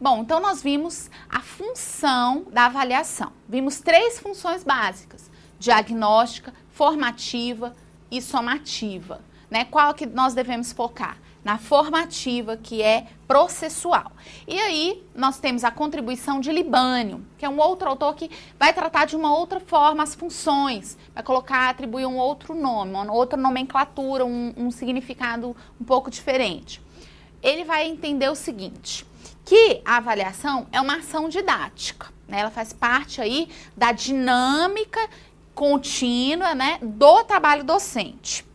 Bom, então nós vimos a função da avaliação. Vimos 3 funções básicas: diagnóstica, formativa e somativa, né? Qual que nós devemos focar? Na formativa, que é processual. E aí, nós temos a contribuição de Libânio, que é um outro autor que vai tratar de uma outra forma as funções, vai colocar, atribuir um outro nome, uma outra nomenclatura, um significado um pouco diferente. Ele vai entender o seguinte, que a avaliação é uma ação didática, né? Ela faz parte aí da dinâmica contínua, né, do trabalho docente.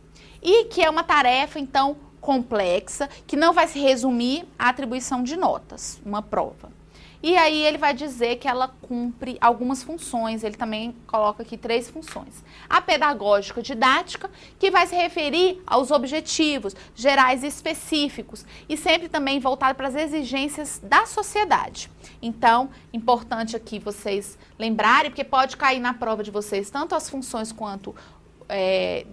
E que é uma tarefa, então, complexa, que não vai se resumir à atribuição de notas, uma prova. E aí ele vai dizer que ela cumpre algumas funções, ele também coloca aqui 3 funções. A pedagógica didática, que vai se referir aos objetivos gerais e específicos, e sempre também voltado para as exigências da sociedade. Então, importante aqui vocês lembrarem, porque pode cair na prova de vocês tanto as funções quanto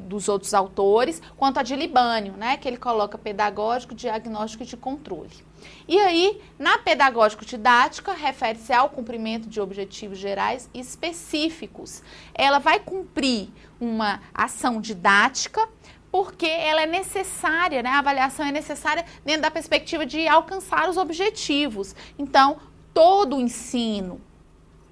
dos outros autores, quanto a de Libânio, né, que ele coloca pedagógico, diagnóstico e de controle. E aí, na pedagógico-didática, refere-se ao cumprimento de objetivos gerais e específicos. Ela vai cumprir uma ação didática, porque ela é necessária, né, a avaliação é necessária dentro da perspectiva de alcançar os objetivos. Então, todo o ensino,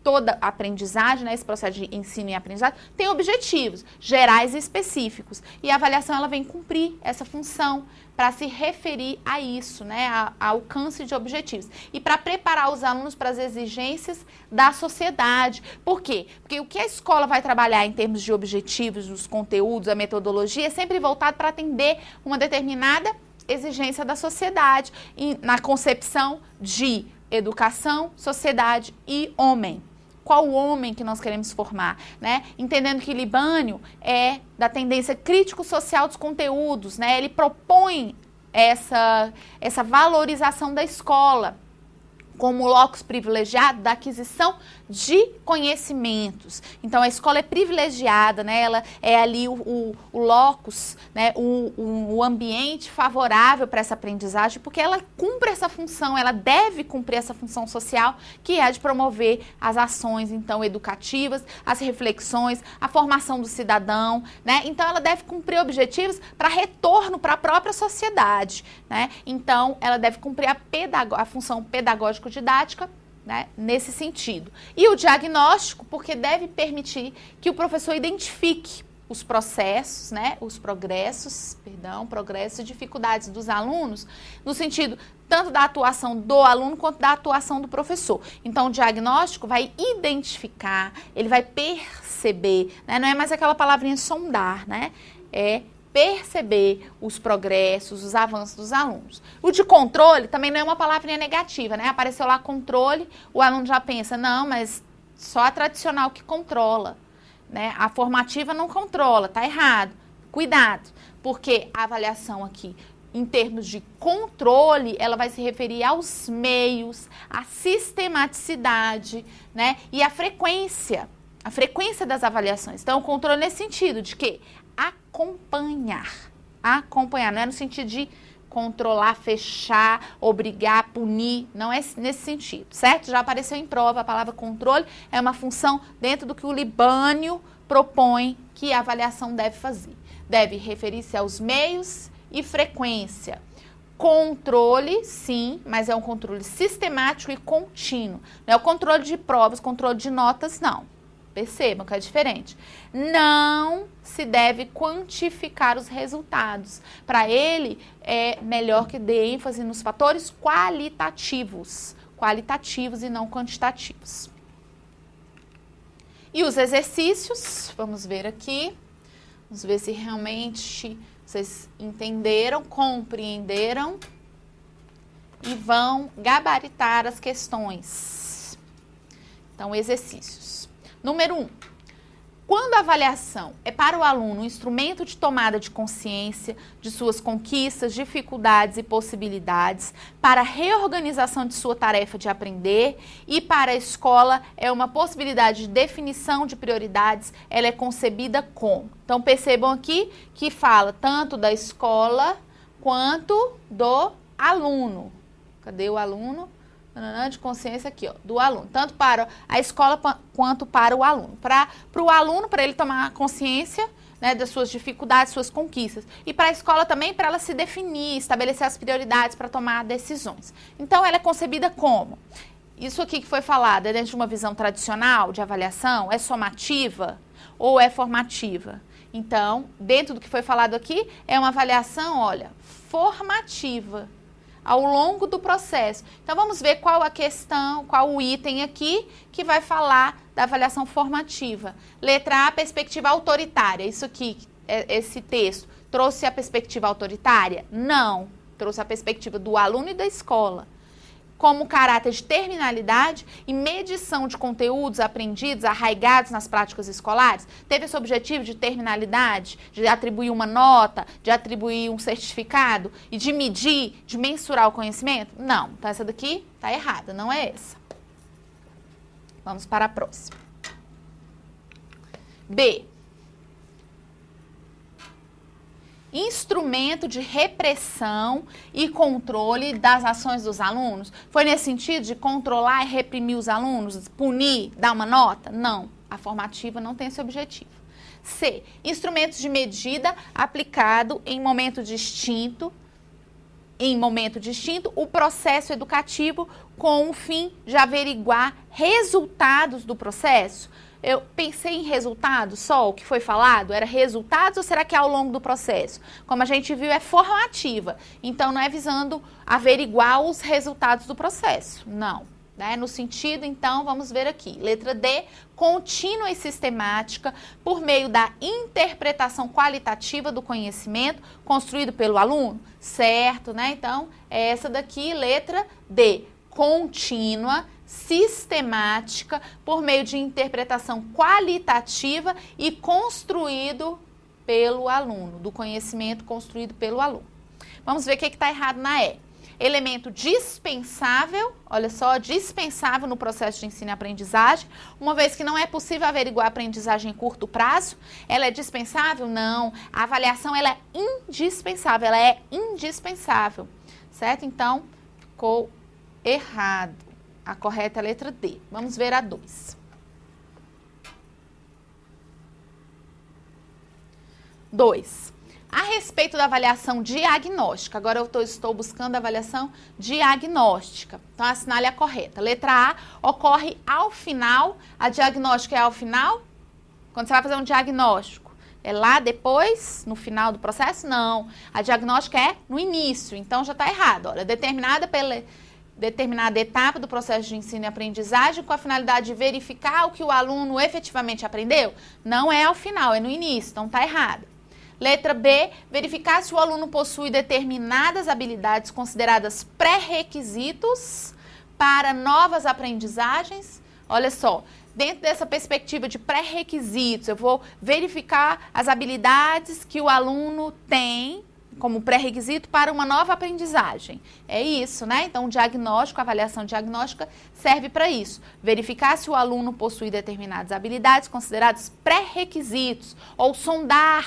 toda a aprendizagem, né, esse processo de ensino e aprendizagem, tem objetivos gerais e específicos. E a avaliação ela vem cumprir essa função para se referir a isso, né, a alcance de objetivos. E para preparar os alunos para as exigências da sociedade. Por quê? Porque o que a escola vai trabalhar em termos de objetivos, dos conteúdos, a metodologia, é sempre voltado para atender uma determinada exigência da sociedade, na concepção de educação, sociedade e homem. Qual o homem que nós queremos formar, né? Entendendo que Libânio é da tendência crítico-social dos conteúdos, né? Ele propõe essa valorização da escola como locus privilegiado da aquisição de conhecimentos. Então, a escola é privilegiada, né? Ela é ali o locus, né? O ambiente favorável para essa aprendizagem, porque ela cumpre essa função, ela deve cumprir essa função social, que é a de promover as ações, então, educativas, as reflexões, a formação do cidadão, né? Então, ela deve cumprir objetivos para retorno para a própria sociedade, né? Então, ela deve cumprir a função pedagógico-didática, né, nesse sentido. E o diagnóstico, porque deve permitir que o professor identifique os processos, né, progressos e dificuldades dos alunos, no sentido tanto da atuação do aluno quanto da atuação do professor. Então, o diagnóstico vai identificar, ele vai perceber, né, não é mais aquela palavrinha sondar, né, é perceber os progressos, os avanços dos alunos. O de controle também não é uma palavrinha negativa, né? Apareceu lá controle, o aluno já pensa, não, mas só a tradicional que controla, né? A formativa não controla, tá errado. Cuidado, porque a avaliação aqui, em termos de controle, ela vai se referir aos meios, à sistematicidade, né? E à frequência das avaliações. Então, o controle nesse sentido de que acompanhar, não é no sentido de controlar, fechar, obrigar, punir, não é nesse sentido, certo? Já apareceu em prova a palavra controle, é uma função dentro do que o Libânio propõe que a avaliação deve fazer. Deve referir-se aos meios e frequência. Controle, sim, mas é um controle sistemático e contínuo. Não é o controle de provas, controle de notas, não. Percebam que é diferente. Não se deve quantificar os resultados. Para ele, é melhor que dê ênfase nos fatores qualitativos e não quantitativos. E os exercícios, vamos ver aqui. Vamos ver se realmente vocês entenderam, compreenderam e vão gabaritar as questões. Então, exercícios. Número 1. Quando a avaliação é para o aluno um instrumento de tomada de consciência de suas conquistas, dificuldades e possibilidades, para a reorganização de sua tarefa de aprender e para a escola é uma possibilidade de definição de prioridades, ela é concebida como. Então, percebam aqui que fala tanto da escola quanto do aluno. Cadê o aluno? de consciência aqui, ó, do aluno, tanto para a escola quanto para o aluno. Para o aluno, para ele tomar consciência, né, das suas dificuldades, suas conquistas. E para a escola também, para ela se definir, estabelecer as prioridades para tomar decisões. Então, ela é concebida como? Isso aqui que foi falado é dentro de uma visão tradicional de avaliação? É somativa ou é formativa? Então, dentro do que foi falado aqui, é uma avaliação, olha, formativa, ao longo do processo. Então, vamos ver qual a questão, qual o item aqui que vai falar da avaliação formativa. Letra A, perspectiva autoritária. Isso aqui, esse texto, trouxe a perspectiva autoritária? Não. Trouxe a perspectiva do aluno e da escola. Como caráter de terminalidade e medição de conteúdos aprendidos, arraigados nas práticas escolares, teve esse objetivo de terminalidade, de atribuir uma nota, de atribuir um certificado e de medir, de mensurar o conhecimento? Não, então essa daqui está errada, não é essa. Vamos para a próxima. B. Instrumento de repressão e controle das ações dos alunos? Foi nesse sentido de controlar e reprimir os alunos, punir, dar uma nota? Não, a formativa não tem esse objetivo. C. Instrumentos de medida aplicado em momento distinto, o processo educativo com o fim de averiguar resultados do processo. Eu pensei em resultados só, o que foi falado? Era resultados ou será que é ao longo do processo? Como a gente viu, é formativa. Então, não é visando averiguar os resultados do processo. Não. Né? No sentido, então, vamos ver aqui. Letra D, contínua e sistemática por meio da interpretação qualitativa do conhecimento construído pelo aluno. Certo, né? Então, é essa daqui, letra D. Contínua, sistemática, por meio de interpretação qualitativa e construído pelo aluno, do conhecimento construído pelo aluno. Vamos ver o que está errado na E. Elemento dispensável, olha só, dispensável no processo de ensino e aprendizagem, uma vez que não é possível averiguar a aprendizagem em curto prazo. Ela é dispensável? Não. A avaliação, ela é indispensável, certo? Então, ficou errado. A correta é a letra D. Vamos ver a 2. 2. A respeito da avaliação diagnóstica. Agora eu estou buscando a avaliação diagnóstica. Então, assinale a correta. Letra A, ocorre ao final. A diagnóstica é ao final? Quando você vai fazer um diagnóstico, é lá depois, no final do processo? Não. A diagnóstica é no início. Então, já está errado. Olha, determinada etapa do processo de ensino e aprendizagem com a finalidade de verificar o que o aluno efetivamente aprendeu? Não é ao final, é no início, então está errado. Letra B, verificar se o aluno possui determinadas habilidades consideradas pré-requisitos para novas aprendizagens. Olha só, dentro dessa perspectiva de pré-requisitos, eu vou verificar as habilidades que o aluno tem como pré-requisito para uma nova aprendizagem. É isso, né? Então, o diagnóstico, a avaliação diagnóstica serve para isso. Verificar se o aluno possui determinadas habilidades consideradas pré-requisitos ou sondar,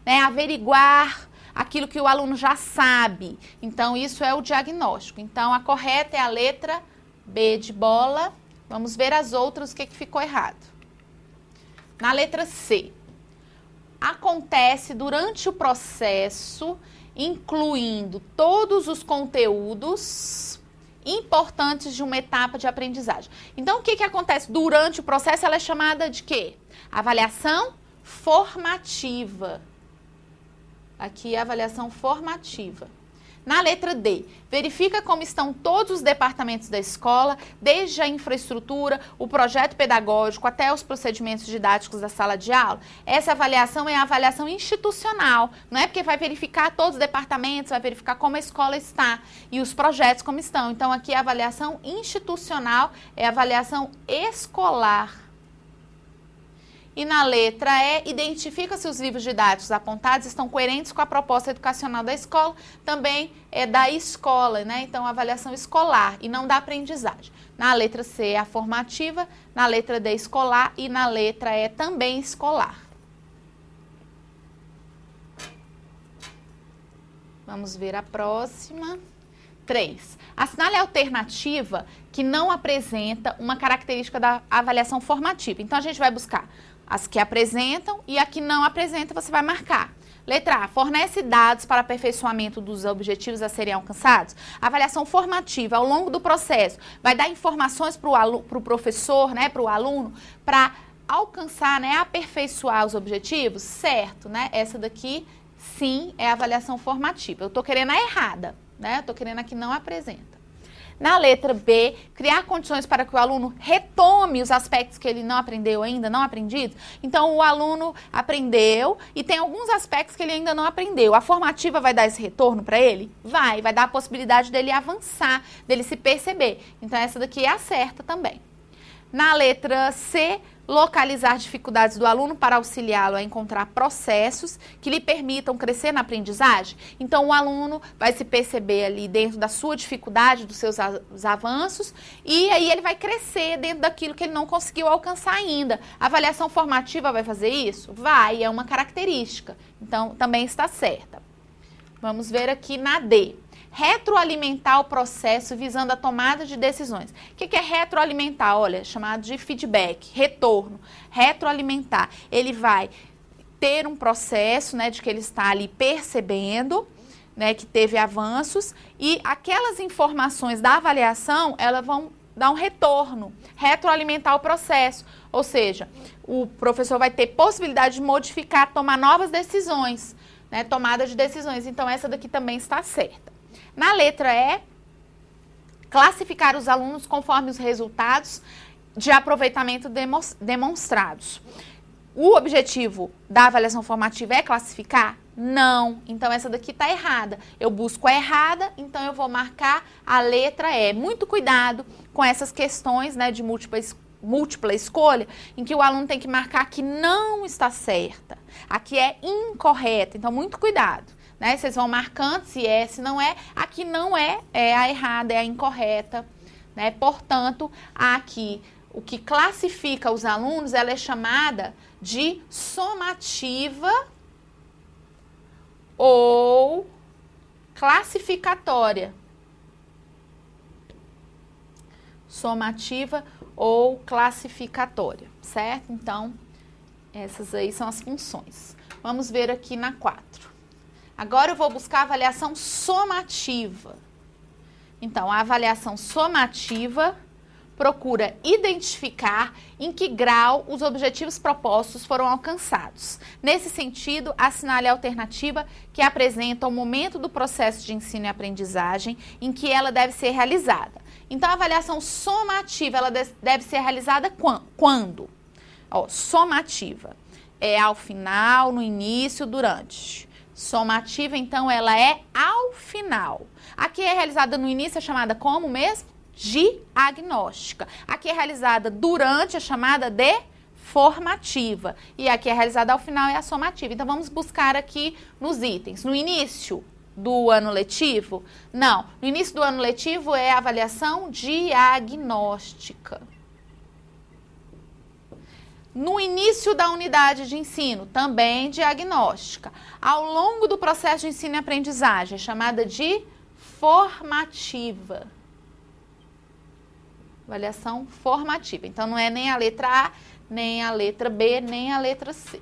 né, averiguar aquilo que o aluno já sabe. Então, isso é o diagnóstico. Então, a correta é a letra B de bola. Vamos ver as outras, o que ficou errado. Na letra C. Acontece durante o processo, incluindo todos os conteúdos importantes de uma etapa de aprendizagem. Então, o que acontece durante o processo? Ela é chamada de quê? Avaliação formativa. Aqui é a avaliação formativa. Na letra D, verifica como estão todos os departamentos da escola, desde a infraestrutura, o projeto pedagógico, até os procedimentos didáticos da sala de aula. Essa avaliação é a avaliação institucional, não é porque vai verificar todos os departamentos, vai verificar como a escola está e os projetos como estão. Então, aqui a avaliação institucional é a avaliação escolar. E na letra E, identifica se os livros didáticos apontados estão coerentes com a proposta educacional da escola, também é da escola, né? Então, avaliação escolar e não da aprendizagem. Na letra C é a formativa, na letra D escolar e na letra E também escolar. Vamos ver a próxima. 3. Assinale a alternativa que não apresenta uma característica da avaliação formativa. Então, a gente vai buscar as que apresentam e a que não apresenta você vai marcar. Letra A, fornece dados para aperfeiçoamento dos objetivos a serem alcançados. A avaliação formativa, ao longo do processo, vai dar informações para o professor, né, para o aluno, para alcançar, né, aperfeiçoar os objetivos? Certo, né? Essa daqui, sim, é a avaliação formativa. Eu estou querendo a errada, né? Eu estou querendo a que não apresenta. Na letra B, criar condições para que o aluno retome os aspectos que ele não aprendeu ainda, não aprendidos. Então, o aluno aprendeu e tem alguns aspectos que ele ainda não aprendeu. A formativa vai dar esse retorno para ele? Vai dar a possibilidade dele avançar, dele se perceber. Então, essa daqui é a certa também. Na letra C, localizar dificuldades do aluno para auxiliá-lo a encontrar processos que lhe permitam crescer na aprendizagem. Então, o aluno vai se perceber ali dentro da sua dificuldade, dos seus avanços, e aí ele vai crescer dentro daquilo que ele não conseguiu alcançar ainda. A avaliação formativa vai fazer isso? Vai, é uma característica. Então, também está certa. Vamos ver aqui na D. Retroalimentar o processo visando a tomada de decisões. O que é retroalimentar? Olha, chamado de feedback, retorno. Retroalimentar. Ele vai ter um processo, né, de que ele está ali percebendo, né, que teve avanços, e aquelas informações da avaliação, elas vão dar um retorno, retroalimentar o processo. Ou seja, o professor vai ter possibilidade de modificar, tomar novas decisões, né, tomada de decisões. Então, essa daqui também está certa. Na letra E, classificar os alunos conforme os resultados de aproveitamento demonstrados. O objetivo da avaliação formativa é classificar? Não. Então, essa daqui está errada. Eu busco a errada, então eu vou marcar a letra E. Muito cuidado com essas questões, né, de múltipla escolha, em que o aluno tem que marcar que não está certa. Aqui é incorreta, então muito cuidado. Né? Vocês vão marcando se é, se não é. Aqui não é, é a errada, é a incorreta. Né? Portanto, aqui, o que classifica os alunos, ela é chamada de somativa ou classificatória. Somativa ou classificatória, certo? Então, essas aí são as funções. Vamos ver aqui na 4. Agora eu vou buscar a avaliação somativa. Então, a avaliação somativa procura identificar em que grau os objetivos propostos foram alcançados. Nesse sentido, assinale a alternativa que apresenta o momento do processo de ensino e aprendizagem em que ela deve ser realizada. Então, a avaliação somativa, ela deve ser realizada quando? Ó, somativa é ao final, no início, durante. Somativa, então, ela é ao final. Aqui é realizada no início, é chamada como mesmo? Diagnóstica. Aqui é realizada durante, é chamada de formativa. E aqui é realizada ao final, é a somativa. Então, vamos buscar aqui nos itens. No início do ano letivo? Não. No início do ano letivo é a avaliação diagnóstica. No início da unidade de ensino, também diagnóstica. Ao longo do processo de ensino e aprendizagem, chamada de formativa. Avaliação formativa. Então, não é nem a letra A, nem a letra B, nem a letra C.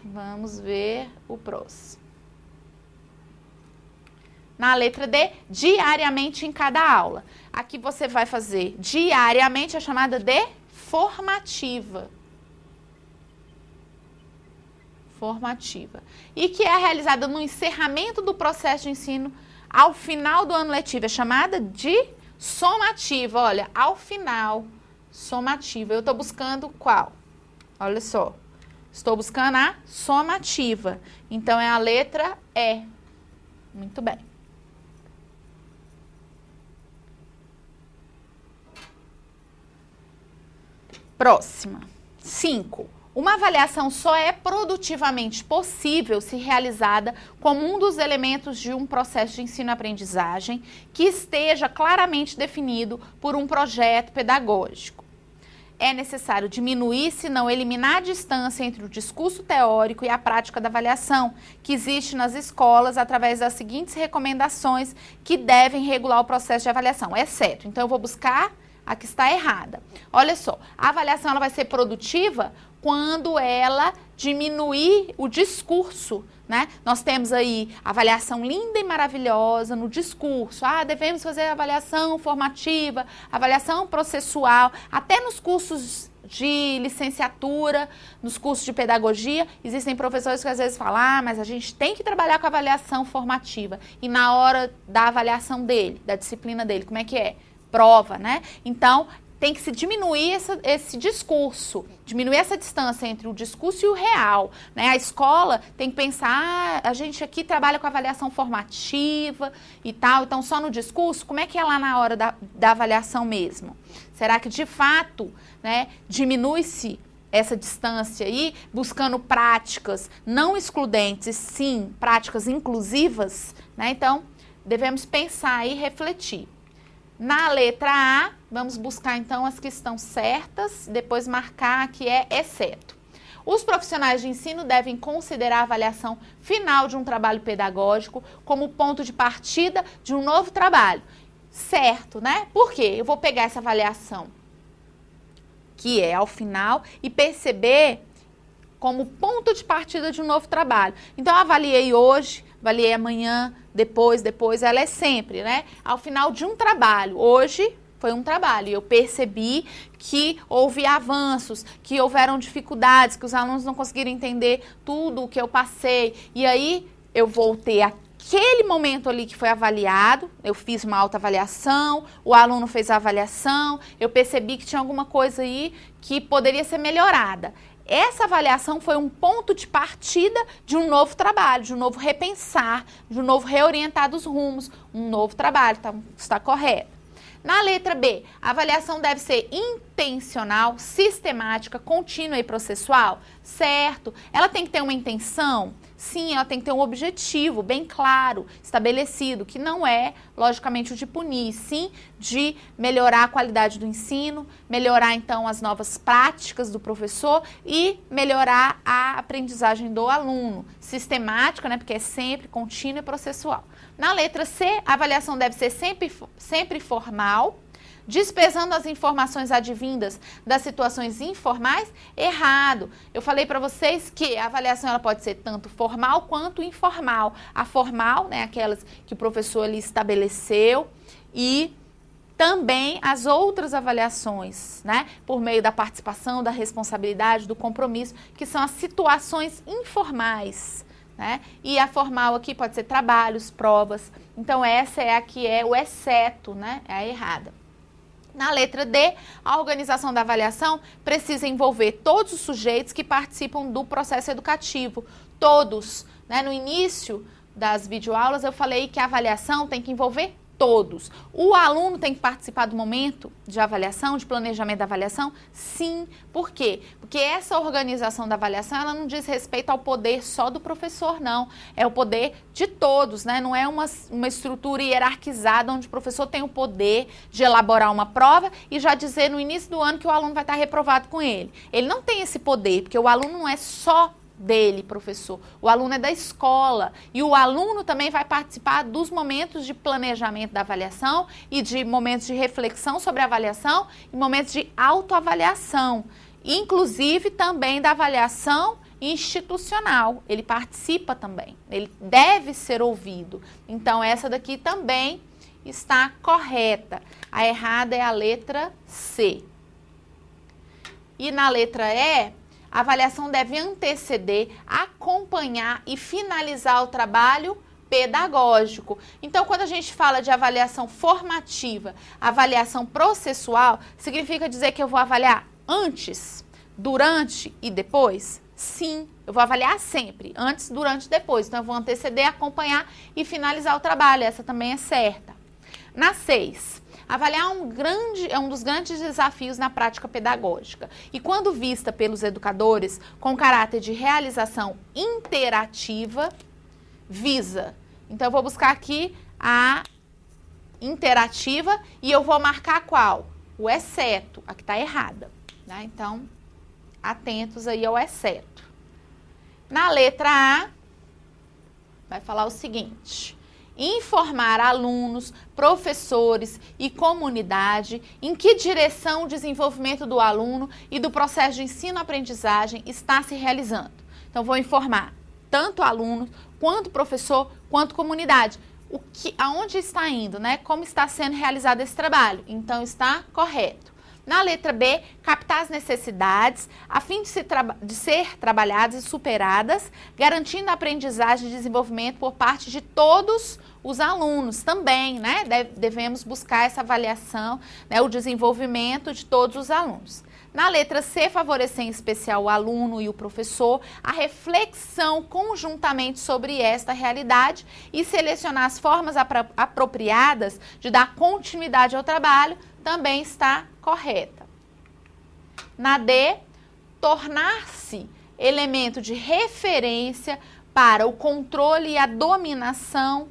Vamos ver o próximo. Na letra D, diariamente em cada aula. Aqui você vai fazer diariamente, a chamada de formativa. Formativa. E que é realizada no encerramento do processo de ensino ao final do ano letivo. É chamada de somativa. Olha, ao final, somativa. Eu estou buscando qual? Olha só. Estou buscando a somativa. Então, é a letra E. Muito bem. Próxima. 5. Uma avaliação só é produtivamente possível se realizada como um dos elementos de um processo de ensino-aprendizagem que esteja claramente definido por um projeto pedagógico. é necessário diminuir, se não eliminar a distância entre o discurso teórico e a prática da avaliação, que existe nas escolas através das seguintes recomendações que devem regular o processo de avaliação, exceto. Então, eu vou buscar a que está errada. Olha só, a avaliação ela vai ser produtiva quando ela diminuir o discurso, né? Nós temos aí avaliação linda e maravilhosa no discurso. Devemos fazer avaliação formativa, avaliação processual, até nos cursos de licenciatura, nos cursos de pedagogia, existem professores que às vezes falam, mas a gente tem que trabalhar com a avaliação formativa. E na hora da avaliação dele, da disciplina dele, como é que é? Prova, né? Então, tem que se diminuir esse discurso, diminuir essa distância entre o discurso e o real, né? A escola tem que pensar, a gente aqui trabalha com avaliação formativa e tal, então só no discurso, como é que é lá na hora da avaliação mesmo? Será que de fato, né, diminui-se essa distância aí, buscando práticas não excludentes, sim, práticas inclusivas, né? Então, devemos pensar e refletir. Na letra A, vamos buscar então as que estão certas, depois marcar que é exceto. Os profissionais de ensino devem considerar a avaliação final de um trabalho pedagógico como ponto de partida de um novo trabalho. Certo, né? Por quê? Eu vou pegar essa avaliação, que é ao final, e perceber como ponto de partida de um novo trabalho. Então, eu avaliei hoje, avaliei amanhã, depois, ela é sempre, né? Ao final de um trabalho. Hoje foi um trabalho e eu percebi que houve avanços, que houveram dificuldades, que os alunos não conseguiram entender tudo o que eu passei. E aí eu voltei aquele momento ali que foi avaliado, eu fiz uma autoavaliação, o aluno fez a avaliação, eu percebi que tinha alguma coisa aí que poderia ser melhorada. Essa avaliação foi um ponto de partida de um novo trabalho, de um novo repensar, de um novo reorientar dos rumos, um novo trabalho, então está correto. Na letra B, a avaliação deve ser intencional, sistemática, contínua e processual? Certo. Ela tem que ter uma intenção? Sim, ela tem que ter um objetivo bem claro, estabelecido, que não é, logicamente, o de punir, sim de melhorar a qualidade do ensino, melhorar, então, as novas práticas do professor e melhorar a aprendizagem do aluno. Sistemática, né, porque é sempre contínua e processual. Na letra C, a avaliação deve ser sempre formal, dispensando as informações advindas das situações informais. Errado. Eu falei para vocês que a avaliação ela pode ser tanto formal quanto informal. A formal, né, aquelas que o professor ali estabeleceu, e também as outras avaliações, né, por meio da participação, da responsabilidade, do compromisso, que são as situações informais, né? E a formal aqui pode ser trabalhos, provas. Então essa é a que é o exceto, né? É a errada. Na letra D, a organização da avaliação precisa envolver todos os sujeitos que participam do processo educativo. Todos, né? No início das videoaulas eu falei que a avaliação tem que envolver todos. O aluno tem que participar do momento de avaliação, de planejamento da avaliação? Sim. Por quê? Porque essa organização da avaliação, ela não diz respeito ao poder só do professor, não. É o poder de todos, né? Não é uma estrutura hierarquizada onde o professor tem o poder de elaborar uma prova e já dizer no início do ano que o aluno vai estar reprovado com ele. Ele não tem esse poder, porque o aluno não é só dele, professor. O aluno é da escola e o aluno também vai participar dos momentos de planejamento da avaliação e de momentos de reflexão sobre a avaliação e momentos de autoavaliação, inclusive também da avaliação institucional. Ele participa também, ele deve ser ouvido. Então essa daqui também está correta. A errada é a letra C. E na letra E, a avaliação deve anteceder, acompanhar e finalizar o trabalho pedagógico. Então, quando a gente fala de avaliação formativa, avaliação processual, significa dizer que eu vou avaliar antes, durante e depois? Sim, eu vou avaliar sempre, antes, durante e depois. Então, eu vou anteceder, acompanhar e finalizar o trabalho. Essa também é certa. Na 6, avaliar é um dos grandes desafios na prática pedagógica. E quando vista pelos educadores com caráter de realização interativa, visa. Então, eu vou buscar aqui a interativa e eu vou marcar qual? O exceto, a que está errada. né? Então, atentos aí ao exceto. Na letra A, vai falar o seguinte: informar alunos, professores e comunidade em que direção o desenvolvimento do aluno e do processo de ensino-aprendizagem está se realizando. Então, vou informar tanto aluno, quanto professor, quanto comunidade. Aonde está indo, né? Como está sendo realizado esse trabalho. Então, está correto. Na letra B, captar as necessidades a fim de ser trabalhadas e superadas, garantindo a aprendizagem e desenvolvimento por parte de todos os alunos também, né? Devemos buscar essa avaliação, né? O desenvolvimento de todos os alunos. Na letra C, favorecer em especial o aluno e o professor a reflexão conjuntamente sobre esta realidade e selecionar as formas apropriadas de dar continuidade ao trabalho, também está correta. Na D, tornar-se elemento de referência para o controle e a dominação,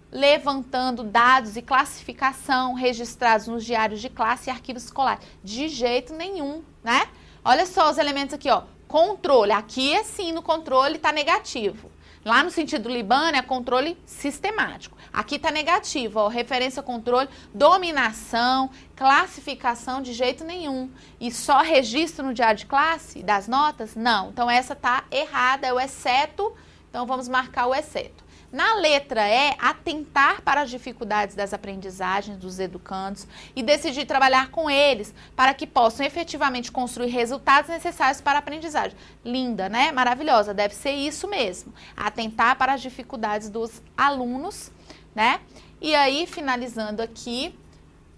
levantando dados e classificação registrados nos diários de classe e arquivos escolares. De jeito nenhum, né? Olha só os elementos aqui, ó. Controle. Aqui, assim, no controle está negativo. Lá no sentido libano é controle sistemático. Aqui está negativo, ó. Referência, controle, dominação, classificação, de jeito nenhum. E só registro no diário de classe das notas? Não. Então, essa está errada, é o exceto. Então, vamos marcar o exceto. Na letra E, atentar para as dificuldades das aprendizagens dos educandos e decidir trabalhar com eles para que possam efetivamente construir resultados necessários para a aprendizagem. Linda, né? Maravilhosa. Deve ser isso mesmo. Atentar para as dificuldades dos alunos, né? E aí, finalizando aqui,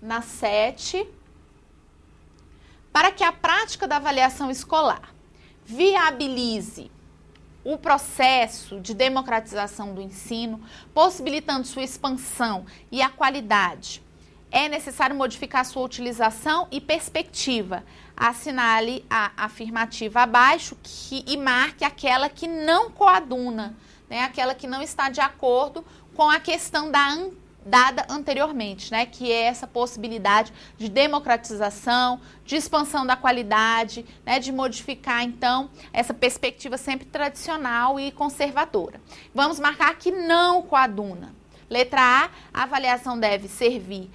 na 7, para que a prática da avaliação escolar viabilize o processo de democratização do ensino, possibilitando sua expansão e a qualidade, é necessário modificar sua utilização e perspectiva. Assinale a afirmativa abaixo e marque aquela que não coaduna, né? Aquela que não está de acordo com a questão dada anteriormente, né, que é essa possibilidade de democratização, de expansão da qualidade, né, de modificar, então, essa perspectiva sempre tradicional e conservadora. Vamos marcar que não coaduna. Letra A, a avaliação deve servir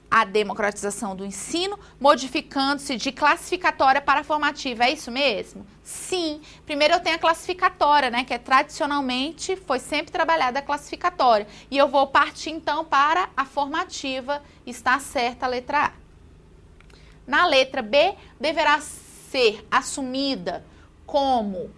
à democratização do ensino, modificando-se de classificatória para formativa. É isso mesmo? Sim. Primeiro eu tenho a classificatória, né, que é tradicionalmente, foi sempre trabalhada a classificatória. E eu vou partir, então, para a formativa. Está certa a letra A. Na letra B, deverá ser assumida como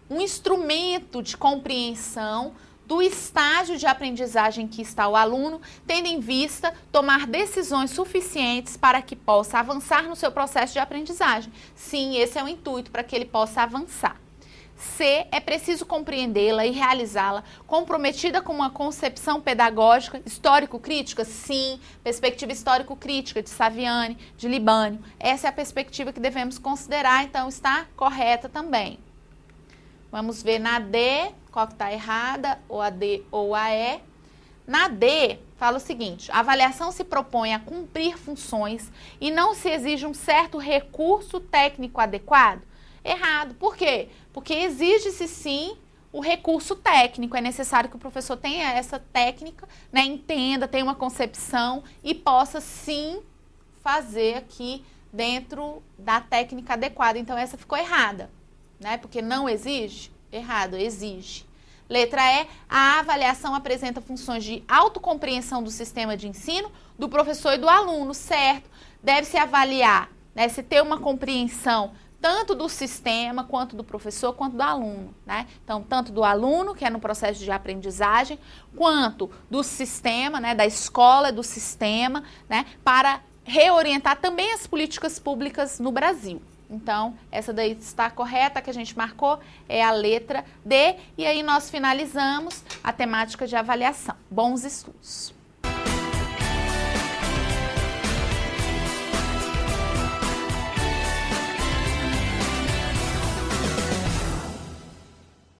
um instrumento de compreensão do estágio de aprendizagem que está o aluno, tendo em vista tomar decisões suficientes para que possa avançar no seu processo de aprendizagem. Sim, esse é o intuito, para que ele possa avançar. C, é preciso compreendê-la e realizá-la comprometida com uma concepção pedagógica histórico-crítica? Sim, perspectiva histórico-crítica de Saviani, de Libânio. Essa é a perspectiva que devemos considerar, então está correta também. Vamos ver na D, qual que está errada, ou a D ou a E. Na D, fala o seguinte: a avaliação se propõe a cumprir funções e não se exige um certo recurso técnico adequado? Errado. Por quê? Porque exige-se sim o recurso técnico. É necessário que o professor tenha essa técnica, né, entenda, tenha uma concepção e possa sim fazer aqui dentro da técnica adequada. Então, essa ficou errada, né? Porque não exige? Errado, exige. Letra E, a avaliação apresenta funções de autocompreensão do sistema de ensino, do professor e do aluno, certo? Deve-se avaliar, né, se ter uma compreensão tanto do sistema, quanto do professor, quanto do aluno, né? Então, tanto do aluno, que é no processo de aprendizagem, quanto do sistema, né, da escola, do sistema, né, para reorientar também as políticas públicas no Brasil. Então, essa daí está correta, a que a gente marcou é a letra D. E aí nós finalizamos a temática de avaliação. Bons estudos!